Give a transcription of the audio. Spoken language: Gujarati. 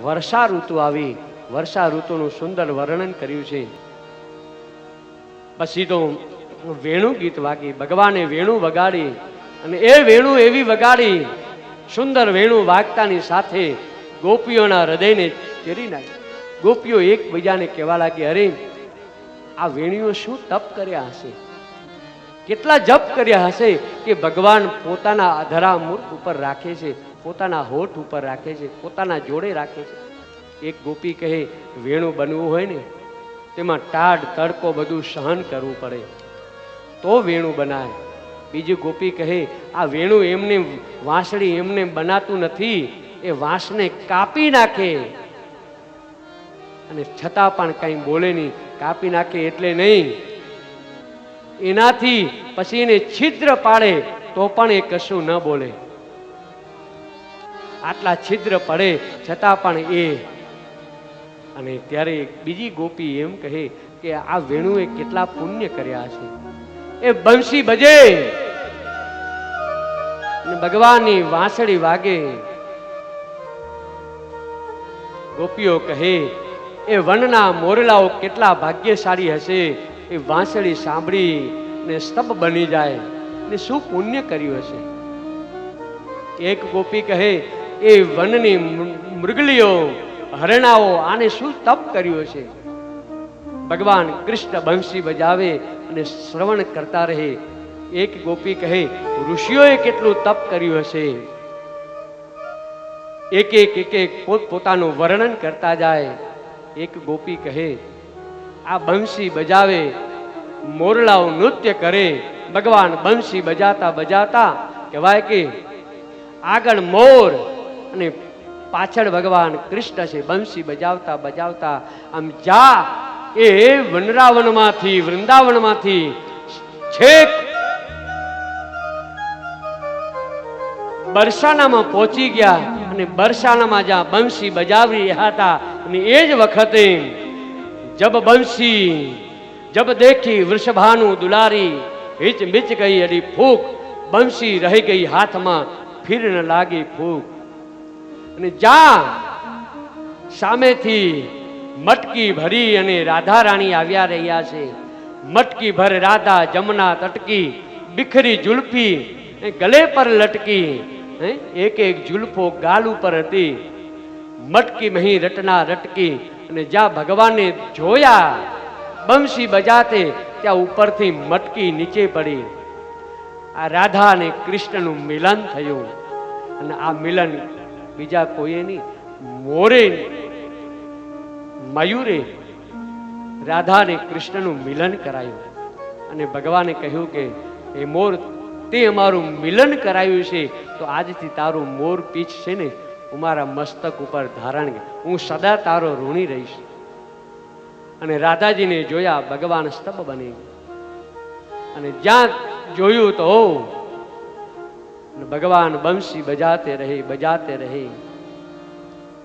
વર્ષા ઋતુ આવી, વર્ષા ઋતુનું સુંદર વર્ણન કર્યું છે. પછી તો વેણુ ગીત વાગી, ભગવાને વેણુ વગાડી, અને એ વેણુ એવી વગાડી, સુંદર વેણુ વાગતાની સાથે ગોપીઓના હૃદયને ચેરી નાખી. ગોપીઓ એકબીજાને કહેવા લાગી, અરે આ વેણીઓ શું તપ કર્યા હશે, કેટલા જપ કર્યા હશે કે ભગવાન પોતાના અધરા મૂર્ખ ઉપર રાખે છે, પોતાના હોઠ ઉપર રાખે છે, પોતાના જોડે રાખે છે. એક ગોપી કહે, વેણુ બનવું હોય ને તેમાં ટાઢ તડકો બધું સહન કરવું પડે તો વેણુ બનાય. બીજી ગોપી કહે, આ વેણુ એમને વાંસળી એમને બનાતું નથી, એ વાંસને કાપી નાખે, અને છતાં પણ કઈ બોલે નહીં. કાપી નાખે એટલે નહીં, એનાથી પછી એને છિદ્ર પાડે તો પણ એ કશું ન બોલે. આટલા છિદ્ર પડે છતાં પણ એ. અને ત્યારે બીજી ગોપી એમ કહે કે આ વેણુએ કેટલા પુણ્ય કર્યા છે, એ બંસી બજે ભગવાનની વાંસળી વાગે. ગોપીઓ કહે, એ વનના મોરલાઓ કેટલા ભાગ્યશાળી હશે, એ વાંસળી સાંભળી ને સ્તબ્ધ બની જાય, ને શું પુણ્ય કર્યું હશે. એક ગોપી કહે, એ વનની મૃગલીઓ હરણાઓ આને શું તપ કર્યું હશે. ભગવાન કૃષ્ણ બંસી બજાવે અને શ્રવણ કરતા રહે. એક ગોપી કહે, ઋષિઓએ કેટલું તપ કર્યું હશે. એક એક પોતાનું વર્ણન કરતા જાય. એક ગોપી કહે, આ બંસી બજાવે, મોરલાઓ નૃત્ય કરે, ભગવાન બંસી બજાતા બજાતા કહેવાય કે આગળ મોર અને પાછળ ભગવાન કૃષ્ણ છે. બંસી બજાવતા બજાવતા આમ જા એ વનરાવનમાંથી વૃંદાવનમાંથી છેક બરસાનામાં પહોંચી ગયા. અને બરસાનામાં જ્યાં બંસી બજાવી રહ્યા હતા, અને એ જ વખતે જબ બંસી જબ દેખી વૃષભાનું દુલારી, હિચ મિચ ગઈ અડી ફૂક, બંસી રહી ગઈ હાથમાં, ફિર ન લાગી ફૂક. અને જ્યાં સામેથી મટકી ભરી અને રાધા રાણી આવ્યા રહ્યા છે, મટકી ભર રાધા જમના તટકી, બિખરી જુલ્ફી ગલે પર લટકી. એક એક જુલ્ફો ગાલ ઉપર હતી, મટકી મહી રટના રટકી. અને જ્યાં ભગવાનને જોયા બંસી બજાતે, ત્યાં ઉપરથી મટકી નીચે પડી. આ રાધા અને કૃષ્ણનું મિલન થયું. અને આ મિલન બીજા કોઈએ નહીં, મોરે મયુરે રાધા અને કૃષ્ણનું મિલન કરાયું. અને ભગવાને કહ્યું કે એ મોર, તે અમારું મિલન કરાયું છે, તો આજથી તારું મોર પીછ છે ને હું મારા મસ્તક ઉપર ધારણ, હું સદા તારો ઋણી રહીશ. અને રાધાજીને જોયા, ભગવાન સ્તબ્ધ બની. અને જ્યાં જોયું તો ભગવાન બંસી બજાતે રહે બજાતે રહે.